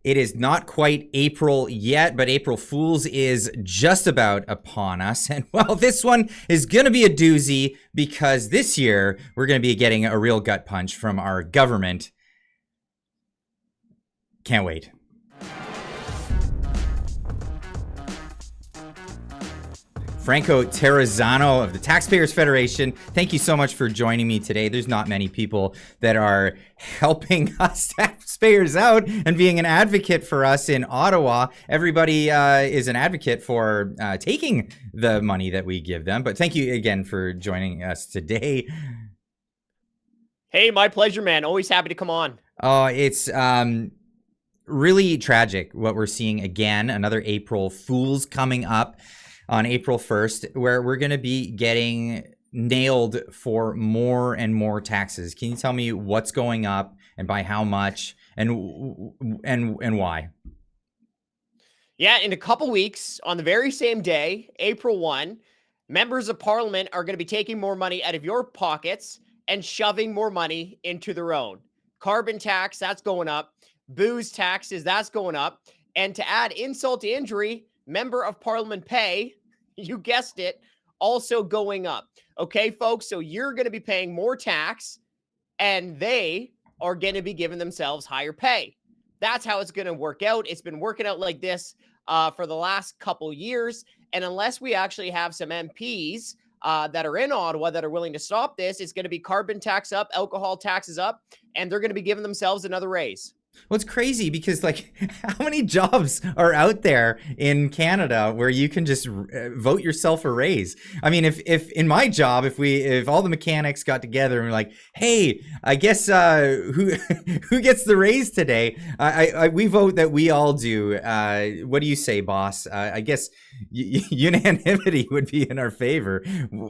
It is not quite April yet, but April Fool's is just about upon us. And well, this one is going to be a doozy because this year we're going to be getting a real gut punch from our government. Can't wait. Franco Terrazzano of the Taxpayers Federation, thank you so much for joining me today. There's not many people that are helping us taxpayers out and being an advocate for us in Ottawa. Everybody is an advocate for taking the money that we give them. But thank you again for joining us today. Hey, my pleasure, man. Always happy to come on. Oh, it's really tragic what we're seeing again. Another April Fool's coming up on April 1st, where we're going to be getting nailed for more and more taxes. Can you tell me what's going up and by how much and why? Yeah, in a couple weeks, on the very same day, April 1, members of parliament are going to be taking more money out of your pockets and shoving more money into their own. Carbon tax, that's going up. Booze taxes, that's going up. And to add insult to injury, member of parliament pay, you guessed it, also going up. Okay, folks, so you're going to be paying more tax and they are going to be giving themselves higher pay. That's how it's going to work out. It's been working out like this for the last couple years. And unless we actually have some MPs that are in Ottawa that are willing to stop this, it's going to be carbon tax up, alcohol taxes up, and they're going to be giving themselves another raise. Well, it's crazy because, like, how many jobs are out there in Canada where you can just vote yourself a raise? I mean, if in my job, if all the mechanics got together and were like, hey, I guess who gets the raise today? We vote that we all do. What do you say, boss? I guess unanimity would be in our favor.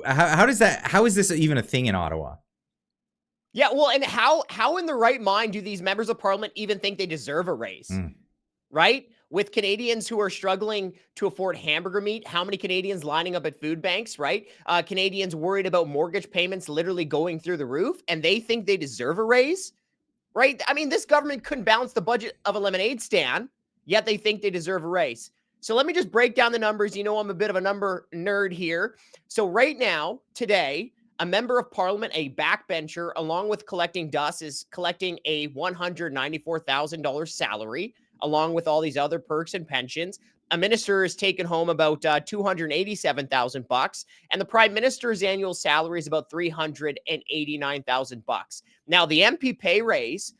How is this even a thing in Ottawa? Yeah, well, and how in the right mind do these members of parliament even think they deserve a raise, right? With Canadians who are struggling to afford hamburger meat, how many Canadians lining up at food banks, right? Canadians worried about mortgage payments literally going through the roof, and they think they deserve a raise, right? I mean, this government couldn't balance the budget of a lemonade stand, yet they think they deserve a raise. So let me just break down the numbers. You know, I'm a bit of a number nerd here. So right now, today, a member of parliament, a backbencher, along with collecting dust, is collecting a $194,000 salary, along with all these other perks and pensions. A minister is taking home about $287,000, and the prime minister's annual salary is about $389,000. Now, the MP pay raise,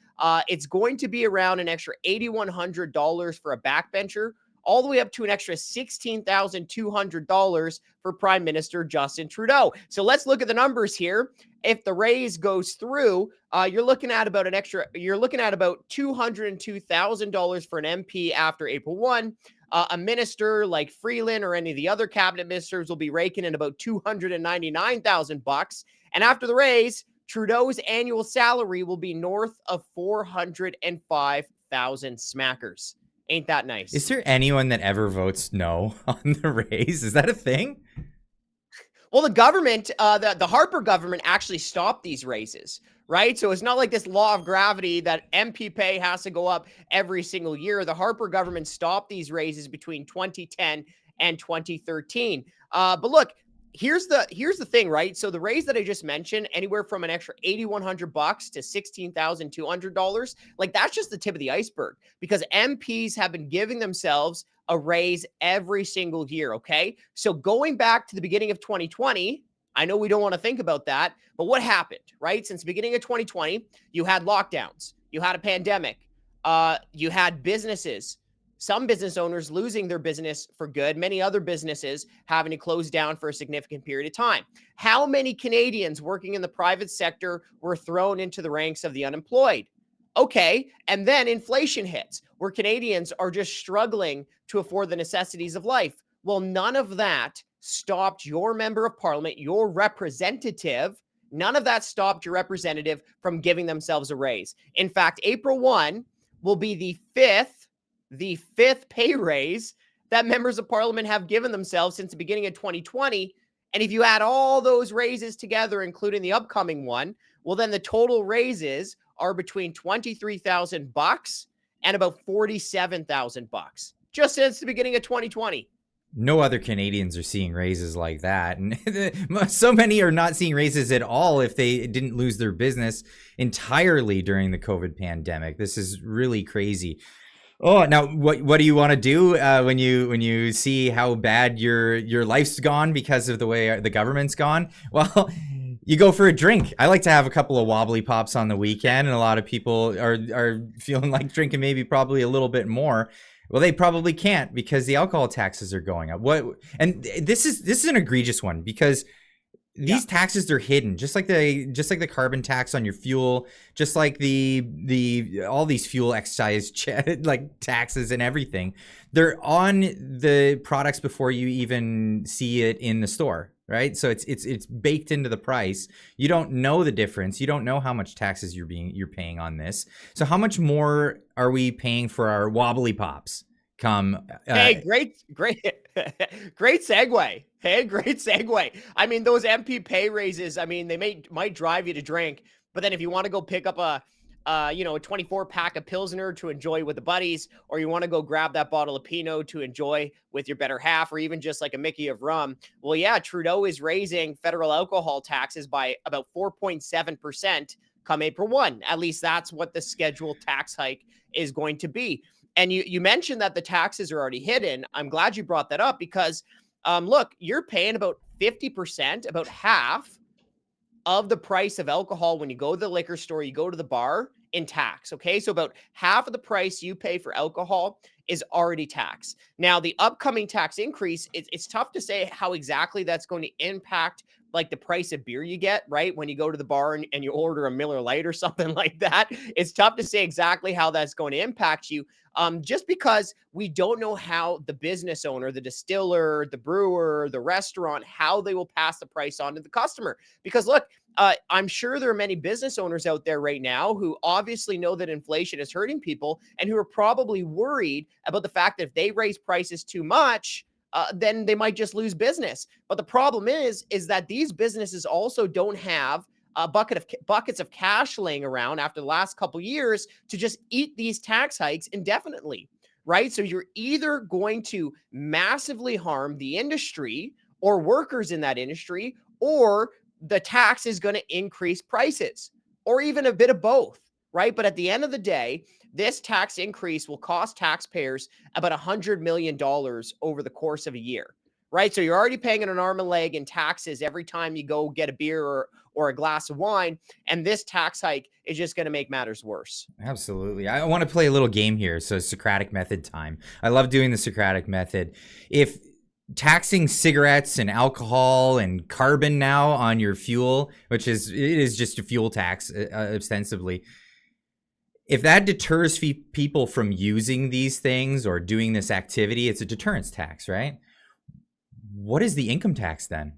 it's going to be around an extra $8,100 for a backbencher, all the way up to an extra $16,200 for Prime Minister Justin Trudeau. So let's look at the numbers here. If the raise goes through, you're looking at about $202,000 for an MP after April 1. A minister like Freeland or any of the other cabinet ministers will be raking in about $299,000. And after the raise, Trudeau's annual salary will be north of $405,000 smackers. Ain't that nice? Is there anyone that ever votes no on the raise? Is that a thing? Well, the government, the Harper government actually stopped these raises, right? So it's not like this law of gravity that MP pay has to go up every single year. The Harper government stopped these raises between 2010 and 2013. But look, here's the thing, right? So the raise that I just mentioned, anywhere from an extra $8,100 to $16,200, like that's just the tip of the iceberg, because MPs have been giving themselves a raise every single year. Okay. So going back to the beginning of 2020, I know we don't want to think about that, but what happened, right? Since the beginning of 2020, you had lockdowns, you had a pandemic, you had businesses, some business owners losing their business for good, many other businesses having to close down for a significant period of time. How many Canadians working in the private sector were thrown into the ranks of the unemployed? Okay, and then inflation hits, where Canadians are just struggling to afford the necessities of life. Well, none of that stopped your member of parliament, your representative. None of that stopped your representative from giving themselves a raise. In fact, April 1 will be the fifth pay raise that members of parliament have given themselves since the beginning of 2020. And if you add all those raises together, including the upcoming one, well, then the total raises are between $23,000 and about 47,000 bucks just since the beginning of 2020. No other Canadians are seeing raises like that. And so many are not seeing raises at all if they didn't lose their business entirely during the COVID pandemic. This is really crazy. Oh, now what do you want to do when you see how bad your life's gone because of the way the government's gone? Well, you go for a drink. I like to have a couple of wobbly pops on the weekend, and a lot of people are feeling like drinking maybe probably a little bit more. Well, they probably can't because the alcohol taxes are going up. And this is an egregious one because these taxes are hidden, just like the carbon tax on your fuel, just like the all these fuel excise like taxes and everything. They're on the products before you even see it in the store, right? So it's baked into the price. You don't know the difference. You don't know how much taxes you're paying on this. So how much more are we paying for our wobbly pops? Hey, great segue. Hey, great segue. I mean, those MP pay raises, I mean, they might drive you to drink, but then if you want to go pick up a 24 pack of Pilsner to enjoy with the buddies, or you want to go grab that bottle of Pinot to enjoy with your better half, or even just like a Mickey of rum. Well, yeah, Trudeau is raising federal alcohol taxes by about 4.7% come April 1. At least that's what the scheduled tax hike is going to be. And you mentioned that the taxes are already hidden. I'm glad you brought that up because, look, you're paying about 50%, about half of the price of alcohol when you go to the liquor store, you go to the bar in tax. Okay. So about half of the price you pay for alcohol is already taxed. Now, the upcoming tax increase, it's tough to say how exactly that's going to impact like the price of beer you get, right? When you go to the bar and you order a Miller Lite or something like that, it's tough to say exactly how that's going to impact you. Just because we don't know how the business owner, the distiller, the brewer, the restaurant, how they will pass the price on to the customer. Because look, I'm sure there are many business owners out there right now who obviously know that inflation is hurting people and who are probably worried about the fact that if they raise prices too much, then they might just lose business. But the problem is that these businesses also don't have a buckets of cash laying around after the last couple years to just eat these tax hikes indefinitely, right? So you're either going to massively harm the industry or workers in that industry, or the tax is going to increase prices, or even a bit of both, right? But at the end of the day, this tax increase will cost taxpayers about $100 million over the course of a year, right? So you're already paying an arm and leg in taxes every time you go get a beer or a glass of wine. And this tax hike is just going to make matters worse. Absolutely. I want to play a little game here. So Socratic method time. I love doing the Socratic method. If taxing cigarettes and alcohol and carbon now on your fuel, it is just a fuel tax ostensibly. If that deters people from using these things or doing this activity, it's a deterrence tax, right? What is the income tax then?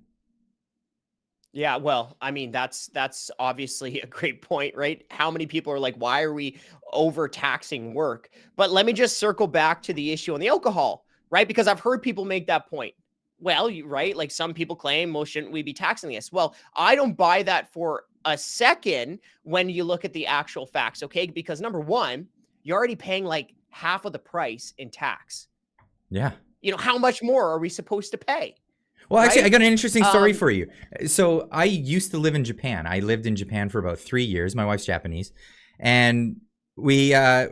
Yeah, well, I mean, that's obviously a great point, right? How many people are like, why are we overtaxing work? But let me just circle back to the issue on the alcohol, right? Because I've heard people make that point. Well, right, like some people claim, well, shouldn't we be taxing this? Well, I don't buy that for a second when you look at the actual facts, okay? Because number one, you're already paying like half of the price in tax. Yeah. How much more are we supposed to pay? Well, actually, I Right? got an interesting story for you. So I used to live in Japan. I lived in Japan for about 3 years. My wife's Japanese. And I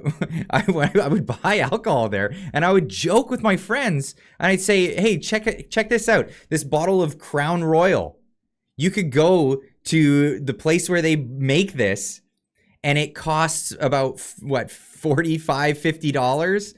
would buy alcohol there, and I would joke with my friends, and I'd say, "Hey, check this out. This bottle of Crown Royal. You could go to the place where they make this, and it costs about what, $45-$50.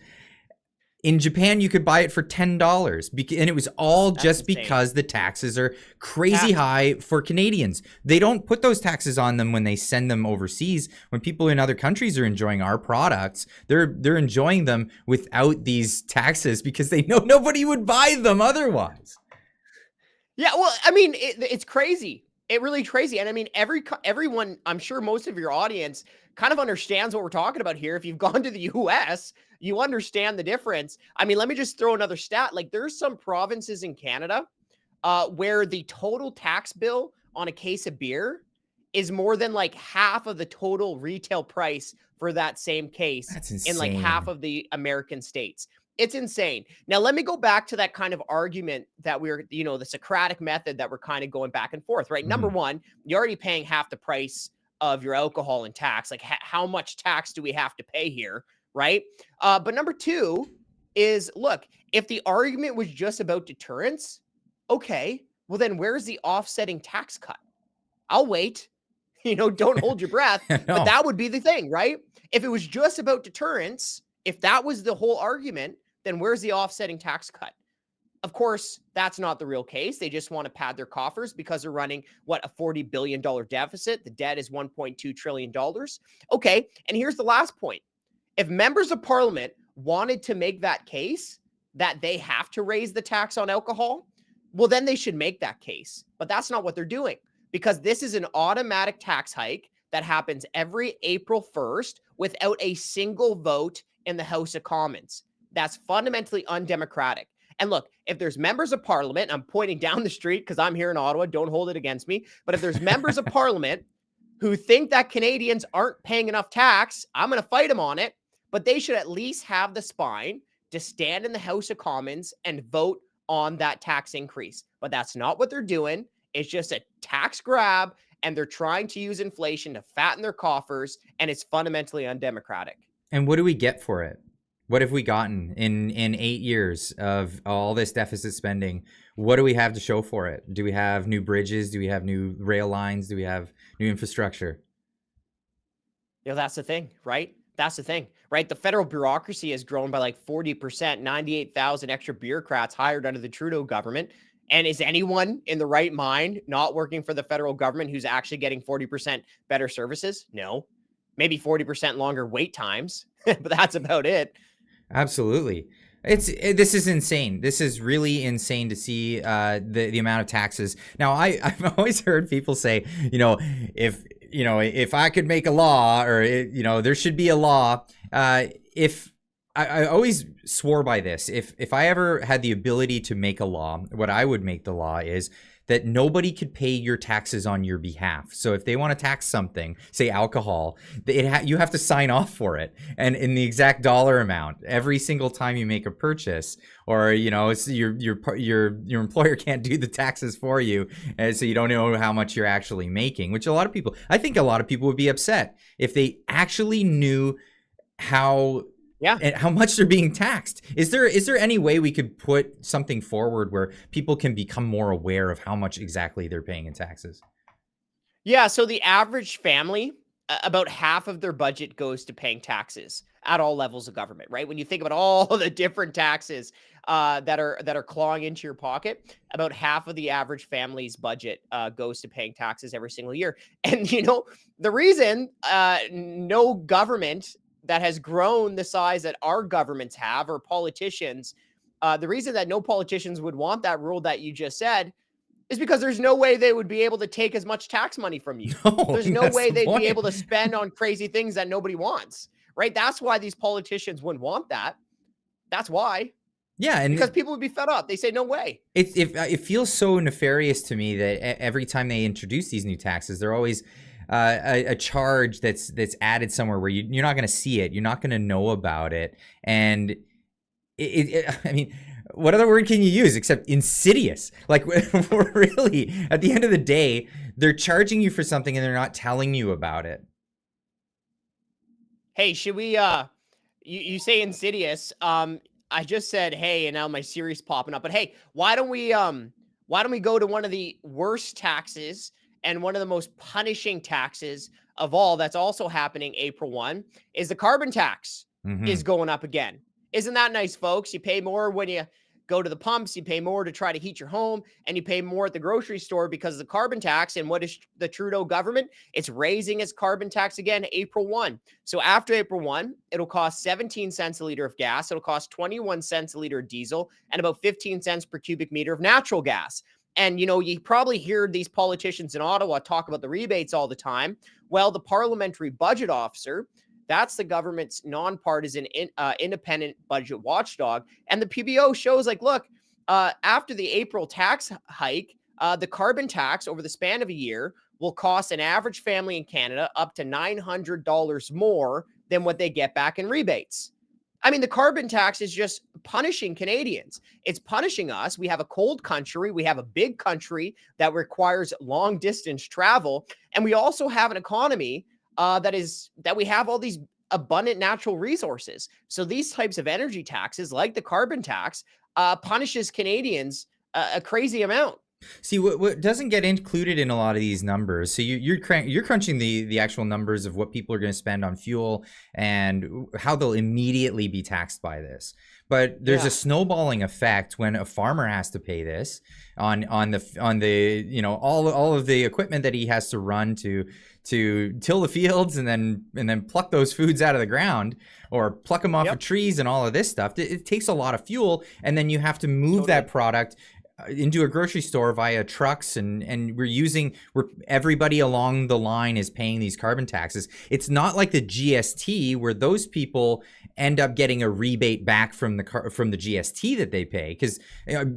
In Japan, you could buy it for $10, and it was all just because the taxes are crazy high for Canadians. They don't put those taxes on them when they send them overseas. When people in other countries are enjoying our products, they're enjoying them without these taxes because they know nobody would buy them otherwise. Yeah, well, I mean, it's crazy. It really crazy. And I mean, everyone, I'm sure most of your audience kind of understands what we're talking about here. If you've gone to the US, you understand the difference. I mean, let me just throw another stat. Like there's some provinces in Canada where the total tax bill on a case of beer is more than like half of the total retail price for that same case That's in like half insane. of the American states. It's insane. Now, let me go back to that kind of argument that we're, the Socratic method that we're kind of going back and forth, right? Number Mhm. one, you're already paying half the price of your alcohol and tax. Like, how much tax do we have to pay here, right? But number two is, look, if the argument was just about deterrence, okay, well, then where's the offsetting tax cut? I'll wait. Don't hold your breath. But No. that would be the thing, right? If it was just about deterrence, if that was the whole argument, then where's the offsetting tax cut? Of course, that's not the real case. They just want to pad their coffers because they're running what, a $40 billion deficit. The debt is $1.2 trillion. Okay. And here's the last point. If members of parliament wanted to make that case that they have to raise the tax on alcohol, well, then they should make that case. But that's not what they're doing, because this is an automatic tax hike that happens every April 1st without a single vote in the House of Commons. That's fundamentally undemocratic. And look, if there's members of parliament, I'm pointing down the street because I'm here in Ottawa, don't hold it against me. But if there's members of parliament who think that Canadians aren't paying enough tax, I'm going to fight them on it. But they should at least have the spine to stand in the House of Commons and vote on that tax increase. But that's not what they're doing. It's just a tax grab, and they're trying to use inflation to fatten their coffers, and it's fundamentally undemocratic. And what do we get for it? What have we gotten in 8 years of all this deficit spending? What do we have to show for it? Do we have new bridges? Do we have new rail lines? Do we have new infrastructure? That's the thing, right? That's the thing, right? The federal bureaucracy has grown by like 40%, 98,000 extra bureaucrats hired under the Trudeau government. And is anyone in the right mind not working for the federal government who's actually getting 40% better services? No. Maybe 40% longer wait times, but that's about it. Absolutely. This is insane. This is really insane to see the amount of taxes. Now, I've always heard people say, if I could make a law, or there should be a law. If I always swore by this, if I ever had the ability to make a law, what I would make the law is that nobody could pay your taxes on your behalf. So if they want to tax something, say alcohol, you have to sign off for it, and in the exact dollar amount every single time you make a purchase, or it's your employer can't do the taxes for you, and so you don't know how much you're actually making. Which I think a lot of people would be upset if they actually knew how and how much they're being taxed. Is there any way we could put something forward where people can become more aware of how much exactly they're paying in taxes? Yeah, so the average family, about half of their budget goes to paying taxes at all levels of government, right? When you think about all the different taxes that are clawing into your pocket, about half of the average family's budget goes to paying taxes every single year. And the reason no government that has grown the size that our governments have, or politicians, the reason that no politicians would want that rule that you just said is because there's no way they would be able to take as much tax money from you. No, There's no that's way the they'd be point. able to spend on crazy things that nobody wants, right? That's why these politicians wouldn't want that. That's why. Yeah, Because and people would be fed up. They say, no way. it feels so nefarious to me that every time they introduce these new taxes, they're always a charge that's added somewhere where you're not going to see it, you're not going to know about it, and I mean, what other word can you use except insidious? Like, we're really, at the end of the day, they're charging you for something and they're not telling you about it. Hey, should we you say insidious. I just said hey, and now my Siri's popping up. But hey, why don't we go to one of the worst taxes and one of the most punishing taxes of all that's also happening April 1 is the carbon tax is Mm-hmm. going up again. Isn't that nice, folks? You pay more when you go to the pumps, you pay more to try to heat your home, and you pay more at the grocery store because of the carbon tax. And what is the Trudeau government? It's raising its carbon tax again April 1. So after April 1, it'll cost 17 cents a liter of gas. It'll cost 21 cents a liter of diesel and about 15 cents per cubic meter of natural gas. And, you probably hear these politicians in Ottawa talk about the rebates all the time. Well, the parliamentary budget officer, that's the government's nonpartisan independent budget watchdog. And the PBO shows like, look, after the April tax hike, the carbon tax over the span of a year will cost an average family in Canada up to $900 more than what they get back in rebates. I mean, the carbon tax is just punishing Canadians. It's punishing us. We have a cold country. We have a big country that requires long distance travel. And we also have an economy that we have all these abundant natural resources. So these types of energy taxes, like the carbon tax, punishes Canadians a crazy amount. See, what doesn't get included in a lot of these numbers. So you're crunching the actual numbers of what people are going to spend on fuel and how they'll immediately be taxed by this. But there's a snowballing effect when a farmer has to pay this on the all of the equipment that he has to run to till the fields and then pluck those foods out of the ground or pluck them off of trees and all of this stuff. It takes a lot of fuel, and then you have to move that product into a grocery store via trucks, and everybody along the line is paying these carbon taxes. It's not like the GST where those people end up getting a rebate back from the GST that they pay, because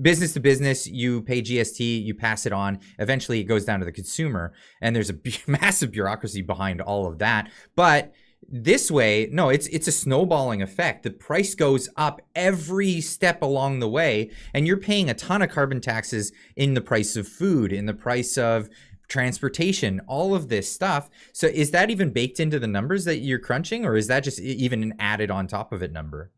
business to business, you pay GST, you pass it on, eventually it goes down to the consumer, and there's a massive bureaucracy behind all of that. But this way, no, it's a snowballing effect. The price goes up every step along the way, and you're paying a ton of carbon taxes in the price of food, in the price of transportation, all of this stuff. So is that even baked into the numbers that you're crunching, or is that just even an added on top of it number?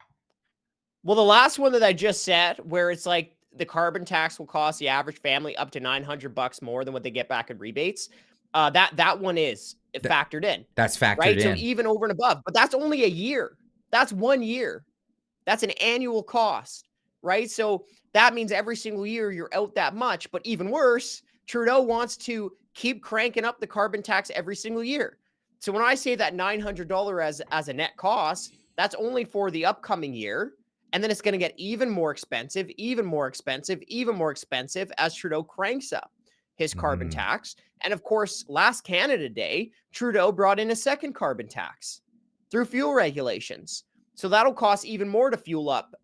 Well, the last one that I just said, where it's like the carbon tax will cost the average family up to $900 more than what they get back in rebates. That one is factored in. That's factored right? in. So even over and above, but that's only a year. That's 1 year. That's an annual cost, right? So that means every single year you're out that much. But even worse, Trudeau wants to keep cranking up the carbon tax every single year. So when I say that $900 as a net cost, that's only for the upcoming year. And then it's going to get even more expensive, even more expensive, even more expensive as Trudeau cranks up his carbon tax. And of course, last Canada Day, Trudeau brought in a second carbon tax through fuel regulations. So that'll cost even more to fuel up,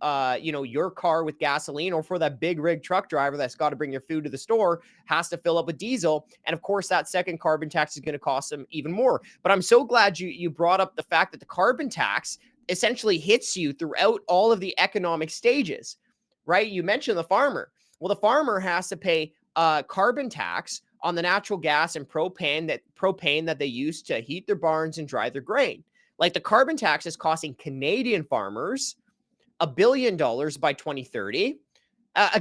your car with gasoline, or for that big rig truck driver that's got to bring your food to the store, has to fill up with diesel. And of course, that second carbon tax is going to cost them even more. But I'm so glad you brought up the fact that the carbon tax essentially hits you throughout all of the economic stages, right? You mentioned the farmer. Well, the farmer has to pay carbon tax on the natural gas and propane that they use to heat their barns and dry their grain. Like, the carbon tax is costing Canadian farmers $1 billion by 2030.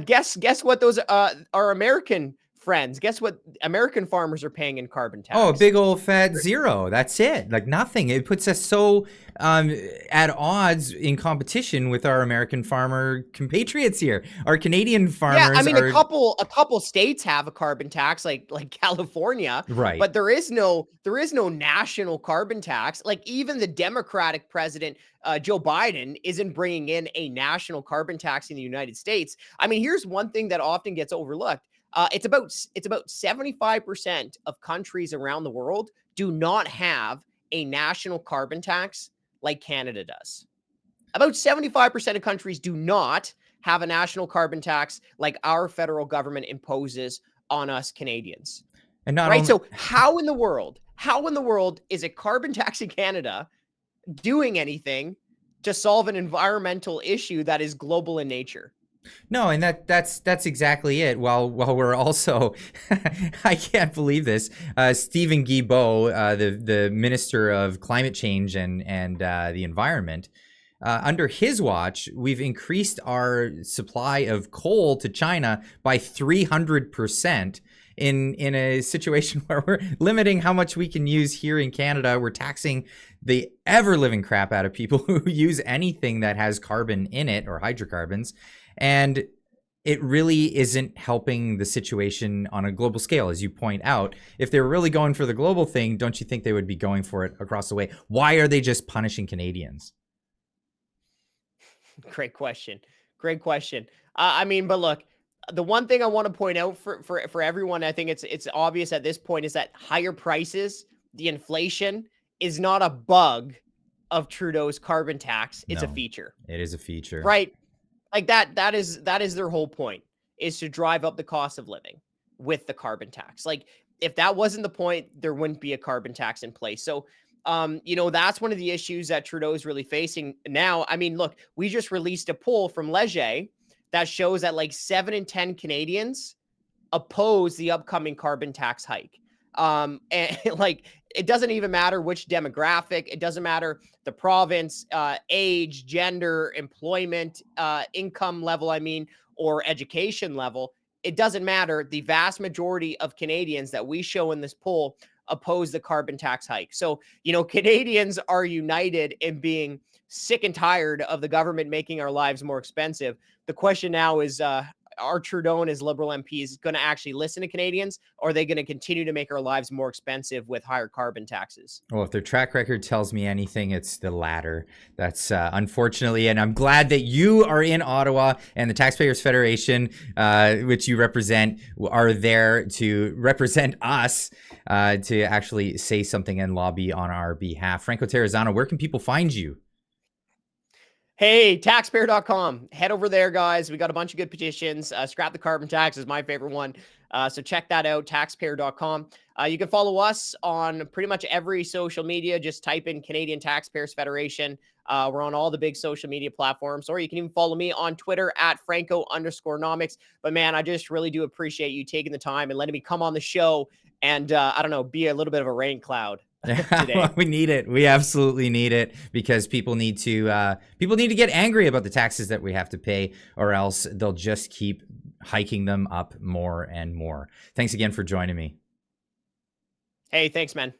Guess what those our American friends, guess what American farmers are paying in carbon tax? Oh, a big old fat zero. That's it. Like nothing. It puts us so at odds in competition with our American farmer compatriots here. Our Canadian farmers. Yeah, I mean, a couple states have a carbon tax, like California, right? But there is no national carbon tax. Like, even the Democratic president, Joe Biden, isn't bringing in a national carbon tax in the United States. I mean, here's one thing that often gets overlooked. It's about 75% of countries around the world do not have a national carbon tax like Canada does. About 75% of countries do not have a national carbon tax like our federal government imposes on us Canadians. And not right. So how in the world is a carbon tax in Canada doing anything to solve an environmental issue that is global in nature? No, and that's exactly it. While we're also, I can't believe this. Stephen Guilbeault, the Minister of Climate Change and the Environment, under his watch, we've increased our supply of coal to China by 300%. In a situation where we're limiting how much we can use here in Canada. We're taxing the ever-living crap out of people who use anything that has carbon in it or hydrocarbons. And it really isn't helping the situation on a global scale, as you point out. If they were really going for the global thing, don't you think they would be going for it across the way? Why are they just punishing Canadians? Great question. I mean, but look, the one thing I want to point out for everyone, I think it's obvious at this point, is that higher prices, the inflation, is not a bug of Trudeau's carbon tax. It's a feature. It is a feature. Right. Like that is their whole point, is to drive up the cost of living with the carbon tax. Like, if that wasn't the point, there wouldn't be a carbon tax in place. So, that's one of the issues that Trudeau is really facing now. I mean, look, we just released a poll from Leger that shows that like 7 in 10 Canadians oppose the upcoming carbon tax hike. And like, it doesn't even matter which demographic, it doesn't matter the province, age, gender, employment, income level, or education level. It doesn't matter. The vast majority of Canadians that we show in this poll oppose the carbon tax hike. So, Canadians are united in being sick and tired of the government making our lives more expensive. The question now is, are Trudeau and his Liberal MPs going to actually listen to Canadians, or are they going to continue to make our lives more expensive with higher carbon taxes? Well, if their track record tells me anything, it's the latter. That's unfortunately, and I'm glad that you are in Ottawa and the Taxpayers Federation, which you represent, are there to represent us, to actually say something and lobby on our behalf. Franco Terrazzano, where can people find you? Hey, taxpayer.com. Head over there, guys. We got a bunch of good petitions. Scrap the carbon tax is my favorite one. So check that out, taxpayer.com. You can follow us on pretty much every social media. Just type in Canadian Taxpayers Federation. We're on all the big social media platforms, or you can even follow me on Twitter at Franco_nomics. But man, I just really do appreciate you taking the time and letting me come on the show and, I don't know, be a little bit of a rain cloud today. Well, we need it. We absolutely need it, because people need to get angry about the taxes that we have to pay, or else they'll just keep hiking them up more and more. Thanks again for joining me. Hey, thanks, man.